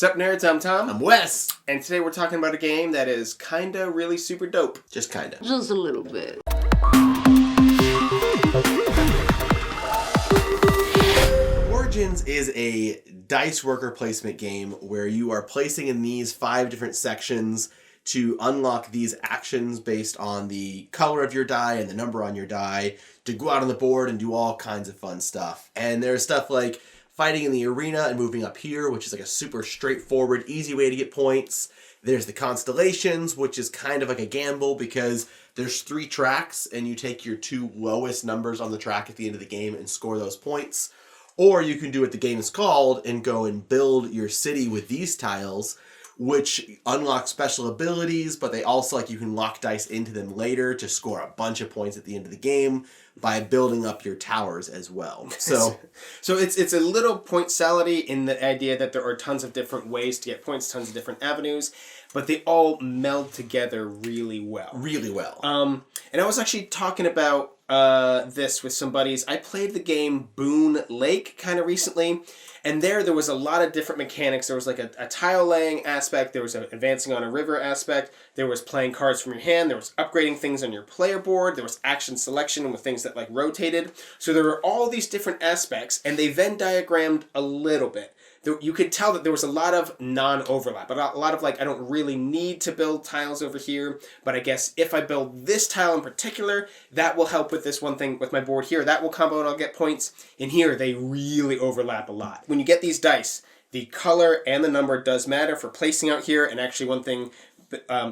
Sup nerds, I'm Tom. I'm Wes. And today we're talking about a game that is kinda really super dope. Just kinda. Just a little bit. Origins is a dice worker placement game where you are placing in these 5 different sections to unlock these actions based on the color of your die and the number on your die to go out on the board and do all kinds of fun stuff. And there's stuff like fighting in the arena and moving up here, which is like a super straightforward, easy way to get points. There's the constellations, which is kind of like a gamble because there's 3 tracks and you take your 2 lowest numbers on the track at the end of the game and score those points. Or you can do what the game is called and go and build your city with these tiles, which unlock special abilities, but they also, like, you can lock dice into them later to score a bunch of points at the end of the game by building up your towers as well. So it's a little point salady in the idea that there are tons of different ways to get points, tons of different avenues, but they all meld together really well. Really well. And I was actually talking about this with some buddies. I played the game Boone Lake kind of recently, and there was a lot of different mechanics. There was like a tile laying aspect, there was an advancing on a river aspect, there was playing cards from your hand, there was upgrading things on your player board, there was action selection with things that like rotated. So there were all these different aspects, and they Venn diagrammed a little bit. You could tell that there was a lot of non-overlap, a lot of like, I don't really need to build tiles over here, but I guess if I build this tile in particular, that will help with this one thing with my board here. That will combo and I'll get points. In here, they really overlap a lot. When you get these dice, the color and the number does matter for placing out here, and actually one thing,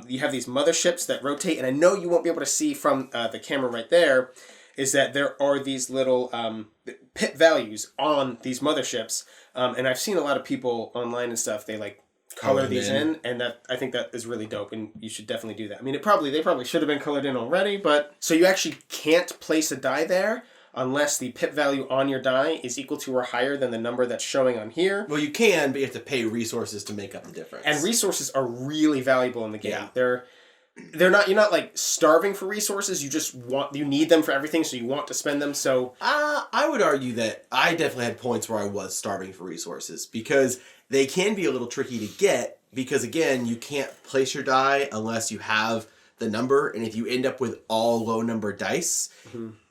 you have these motherships that rotate, and I know you won't be able to see from the camera right there, is that there are these little pit values on these motherships. And I've seen a lot of people online and stuff, they like color these in, and that I think that is really dope, and you should definitely do that. I mean, they probably should have been colored in already, but so you actually can't place a die there unless the pip value on your die is equal to or higher than the number that's showing on here. Well, you can, but you have to pay resources to make up the difference. And resources are really valuable in the game. Yeah. You're not like starving for resources, you need them for everything, so you want to spend them. So I would argue that I definitely had points where I was starving for resources because they can be a little tricky to get because, again, you can't place your die unless you have the number, and if you end up with all low number dice,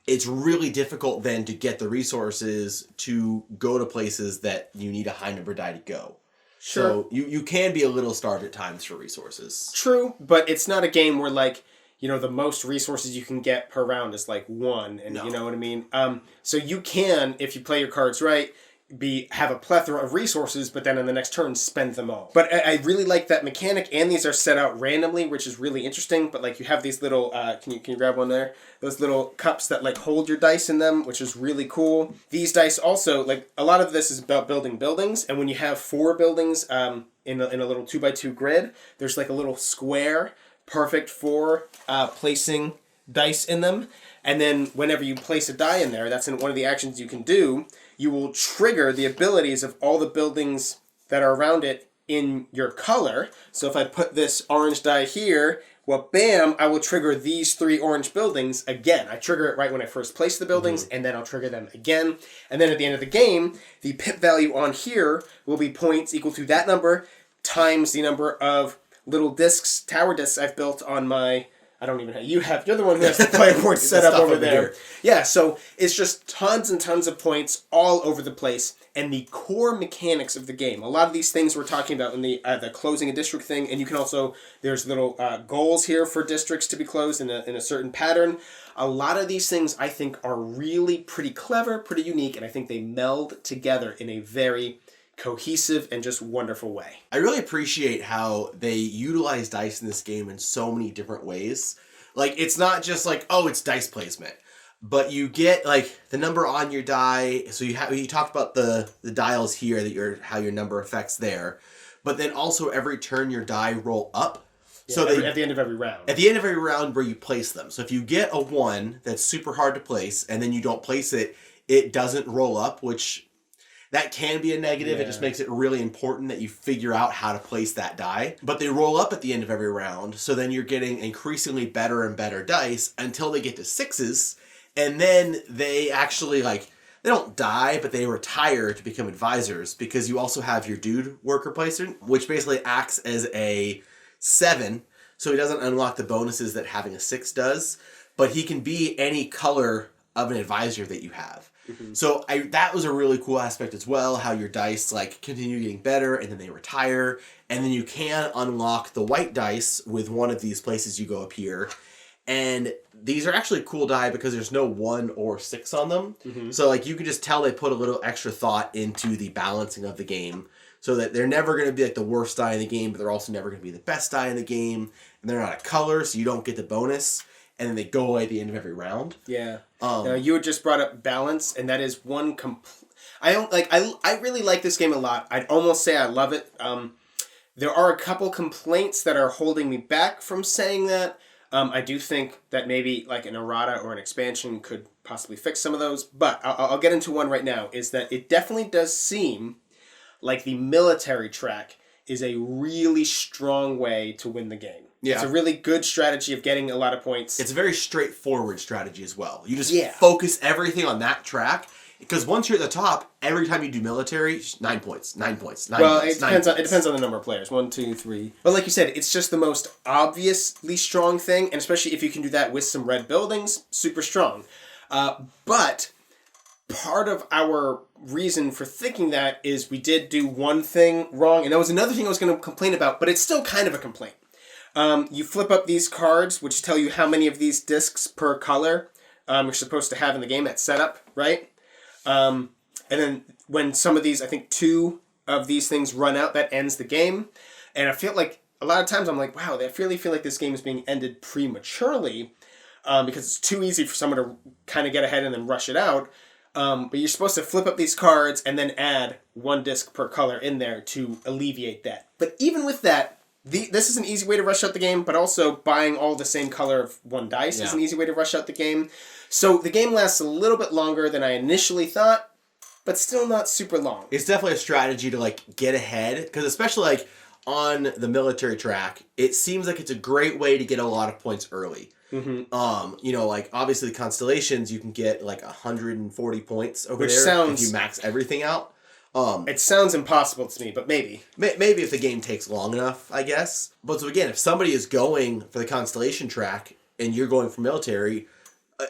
it's really difficult then to get the resources to go to places that you need a high number die to go. Sure. So you can be a little starved at times for resources. True, but it's not a game where, like, you know, the most resources you can get per round is like 1, and you know what I mean? So you can, if you play your cards right, have a plethora of resources, but then in the next turn spend them all. But I really like that mechanic, and these are set out randomly, which is really interesting. But like, you have these little can you grab one there? Those little cups that like hold your dice in them, which is really cool. These dice also, like, a lot of this is about building buildings, and when you have 4 buildings in a little 2x2 grid, there's like a little square perfect for placing dice in them. And then whenever you place a die in there, that's one of the actions you can do. You will trigger the abilities of all the buildings that are around it in your color. So if I put this orange die here, well, bam, I will trigger these 3 orange buildings again. I trigger it right when I first place the buildings, and then I'll trigger them again. And then at the end of the game, the pip value on here will be points equal to that number times the number of little discs, tower discs I've built on my... I don't even have... You're the one who has the player board set up over there. Yeah, so it's just tons and tons of points all over the place, and the core mechanics of the game. A lot of these things we're talking about in the closing a district thing, and you can also... There's little goals here for districts to be closed in a certain pattern. A lot of these things, I think, are really pretty clever, pretty unique, and I think they meld together in a very cohesive and just wonderful way. I really appreciate how they utilize dice in this game in so many different ways. Like, it's not just like, oh, it's dice placement, but you get like the number on your die. So you talked about the dials here that how your number affects there, but then also every turn your die roll up. Yeah, so at the end of every round. At the end of every round where you place them. So if you get a 1 that's super hard to place and then you don't place it, it doesn't roll up, which that can be a negative. Yeah. It just makes it really important that you figure out how to place that die. But they roll up at the end of every round, so then you're getting increasingly better and better dice until they get to 6s, and then they actually like they don't die, but they retire to become advisors because you also have your dude worker placement, which basically acts as a 7. So he doesn't unlock the bonuses that having a 6 does, but he can be any color of an advisor that you have. So that was a really cool aspect as well, how your dice like continue getting better and then they retire. And then you can unlock the white dice with one of these places you go up here. And these are actually cool die because there's no 1 or 6 on them. So like you can just tell they put a little extra thought into the balancing of the game so that they're never going to be like the worst die in the game, but they're also never going to be the best die in the game. And they're not a color, so you don't get the bonus. And then they go away at the end of every round. Yeah. Now, you had just brought up balance, and that is one I really like this game a lot. I'd almost say I love it. There are a couple complaints that are holding me back from saying that. I do think that maybe like an errata or an expansion could possibly fix some of those. But I'll get into one right now, is that it definitely does seem like the military track is a really strong way to win the game. Yeah. It's a really good strategy of getting a lot of points. It's a very straightforward strategy as well. You just focus everything on that track. Because once you're at the top, every time you do military, 9 points, 9 points, 9 well, points. It depends on the number of players. 1, 2, 3. But like you said, it's just the most obviously strong thing. And especially if you can do that with some red buildings, super strong. But part of our reason for thinking that is we did do one thing wrong. And that was another thing I was going to complain about. But it's still kind of a complaint. You flip up these cards, which tell you how many of these discs per color you're supposed to have in the game at setup, right? And then when some of these, I think 2 of these things run out, that ends the game. And I feel like a lot of times I'm like, wow, I really feel like this game is being ended prematurely because it's too easy for someone to kind of get ahead and then rush it out. But you're supposed to flip up these cards and then add 1 disc per color in there to alleviate that. But even with that, this is an easy way to rush out the game, but also buying all the same color of 1 dice is an easy way to rush out the game. So the game lasts a little bit longer than I initially thought, but still not super long. It's definitely a strategy to like get ahead, because especially like on the military track, it seems like it's a great way to get a lot of points early. You know, like obviously the constellations, you can get like 140 points over there if you max everything out. It sounds impossible to me, but maybe. Maybe if the game takes long enough, I guess. But so again, if somebody is going for the constellation track and you're going for military,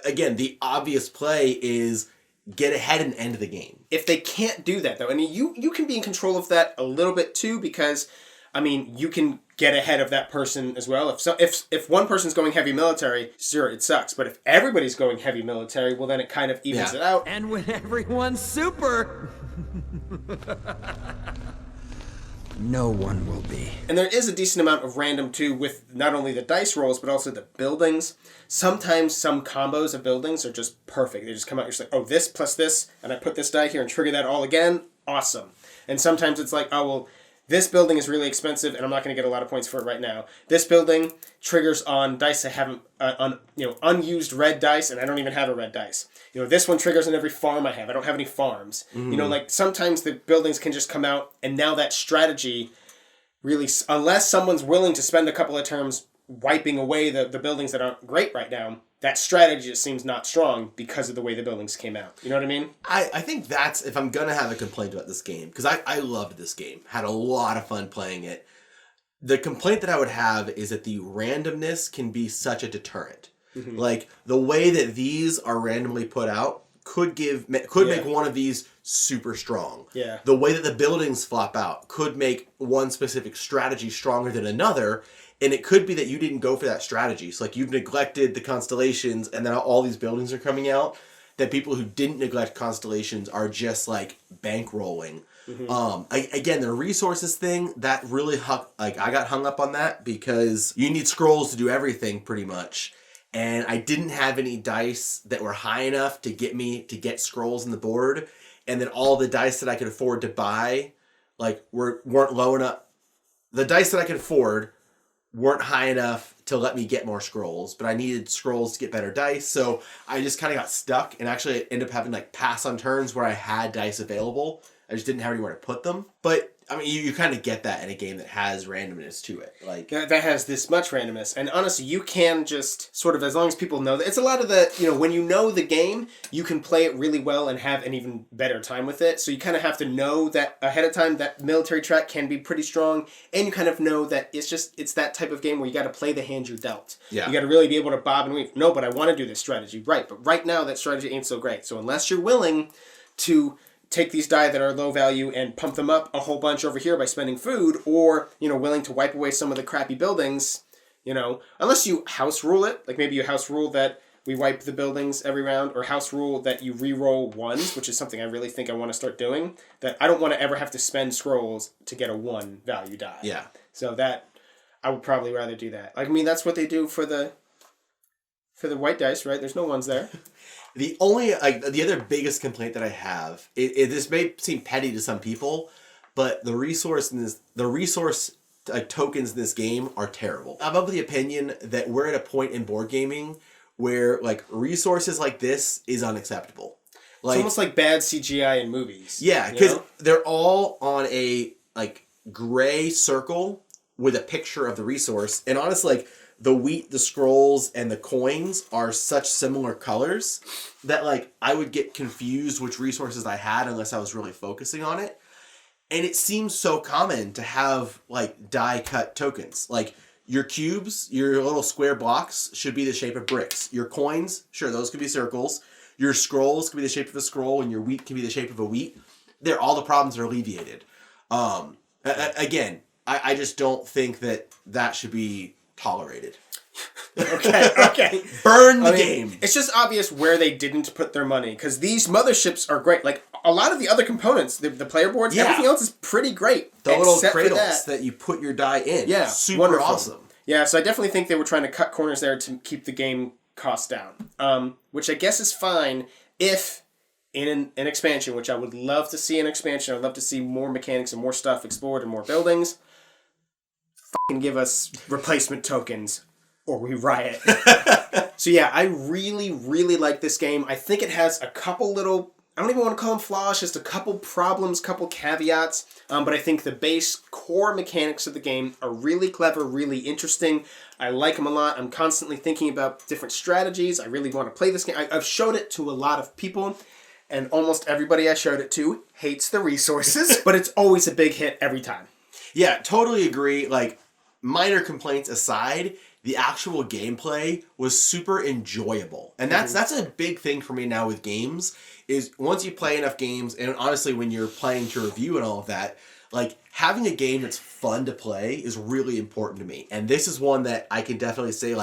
again, the obvious play is get ahead and end the game. If they can't do that, though, and you can be in control of that a little bit too, because, I mean, you can get ahead of that person as well. If one person's going heavy military, sure, it sucks. But if everybody's going heavy military, well, then it kind of evens it out. And when everyone's super... no one will be. And there is a decent amount of random too with not only the dice rolls but also the buildings. Sometimes some combos of buildings are just perfect. They just come out, you're just like, oh, this plus this, and I put this die here and trigger that all again. Awesome. And sometimes it's like, oh, well, this building is really expensive and I'm not going to get a lot of points for it right now. This building triggers on dice I haven't, unused red dice, and I don't even have a red dice. This one triggers on every farm I have. I don't have any farms. Like sometimes the buildings can just come out, and now that strategy really, unless someone's willing to spend a couple of turns wiping away the buildings that aren't great right now, that strategy just seems not strong because of the way the buildings came out. You know what I mean? I think that's, if I'm going to have a complaint about this game, because I loved this game, had a lot of fun playing it. The complaint that I would have is that the randomness can be such a deterrent. Like, the way that these are randomly put out could make one of these super strong. Yeah. The way that the buildings flop out could make one specific strategy stronger than another, and it could be that you didn't go for that strategy. So, like, you've neglected the constellations, and then all these buildings are coming out, that people who didn't neglect constellations are just, like, bankrolling. Again, the resources thing, that really, I got hung up on that, because you need scrolls to do everything, pretty much. And I didn't have any dice that were high enough to get me to get scrolls on the board. And then all the dice that I could afford to buy, like, weren't low enough. The dice that I could afford weren't high enough to let me get more scrolls, but I needed scrolls to get better dice. So I just kind of got stuck and actually ended up having like pass on turns where I had dice available. I just didn't have anywhere to put them. But I mean, you kind of get that in a game that has randomness to it. Like that has this much randomness. And honestly, you can just sort of, as long as people know that, it's a lot of the, when you know the game, you can play it really well and have an even better time with it. So you kind of have to know that ahead of time that military track can be pretty strong, and you kind of know that it's that type of game where you got to play the hand you're dealt. Yeah. You got to really be able to bob and weave. No, but I want to do this strategy. Right, but right now that strategy ain't so great. So unless you're willing to take these die that are low value and pump them up a whole bunch over here by spending food, or, willing to wipe away some of the crappy buildings, unless you house rule it, like maybe you house rule that we wipe the buildings every round, or house rule that you re-roll ones, which is something I really think I want to start doing, that I don't want to ever have to spend scrolls to get a 1 value die. Yeah. So that, I would probably rather do that. I mean, that's what they do for the white dice, right? There's no ones there. The other biggest complaint that I have, this may seem petty to some people, but the resource tokens in this game are terrible. I'm of the opinion that we're at a point in board gaming where resources like this is unacceptable. It's almost like bad CGI in movies. Yeah, because they're all on a gray circle with a picture of the resource, and honestly, the wheat, the scrolls, and the coins are such similar colors that I would get confused which resources I had unless I was really focusing on it. And it seems so common to have die cut tokens. Your cubes, your little square blocks should be the shape of bricks. Your coins, sure, those could be circles. Your scrolls could be the shape of a scroll, and your wheat can be the shape of a wheat. All the problems are alleviated. Again, I just don't think that should be tolerated. Okay. Burn the game. It's just obvious where they didn't put their money, because these motherships are great. A lot of the other components, the player boards, everything else is pretty great. The little cradles that you put your die in. Yeah, super wonderful. Awesome. Yeah, so I definitely think they were trying to cut corners there to keep the game cost down. Which I guess is fine if in an expansion, which I would love to see an expansion. I'd love to see more mechanics and more stuff explored and more buildings. Fucking give us replacement tokens or we riot. So yeah, I really, really like this game. I think it has a couple little, I don't even want to call them flaws, just a couple problems, couple caveats. But I think the base core mechanics of the game are really clever, really interesting. I like them a lot. I'm constantly thinking about different strategies. I really want to play this game. I've showed it to a lot of people, and almost everybody I showed it to hates the resources, but it's always a big hit every time. Yeah, totally agree. Minor complaints aside, the actual gameplay was super enjoyable. And that's a big thing for me now with games, is once you play enough games, and honestly when you're playing to review and all of that, having a game that's fun to play is really important to me. And this is one that I can definitely say,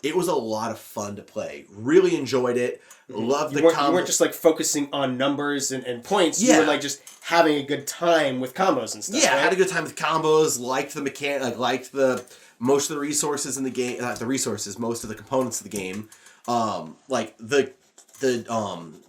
it was a lot of fun to play. Really enjoyed it. Loved the combos. You weren't just focusing on numbers and points. You were just having a good time with combos and stuff. Yeah, right? I had a good time with combos. Liked the mechanic. Liked the most of the resources in the game. Not the resources. Most of the components of the game. The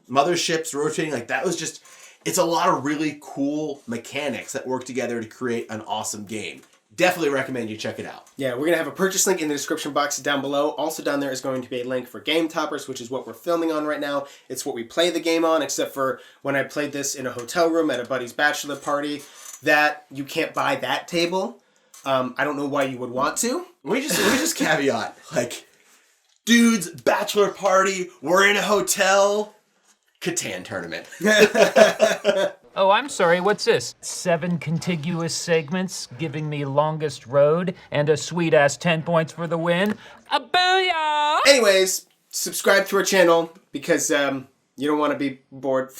motherships rotating. That was just. It's a lot of really cool mechanics that work together to create an awesome game. Definitely recommend you check it out. Yeah, we're going to have a purchase link in the description box down below. Also down there is going to be a link for Game Toppers, which is what we're filming on right now. It's what we play the game on, except for when I played this in a hotel room at a buddy's bachelor party, that you can't buy that table. I don't know why you would want to. Let me just caveat, dude's bachelor party, we're in a hotel, Catan tournament. Oh, I'm sorry, what's this? 7 contiguous segments giving me longest road and a sweet-ass 10 points for the win? A booyah! Anyways, subscribe to our channel because you don't want to be bored.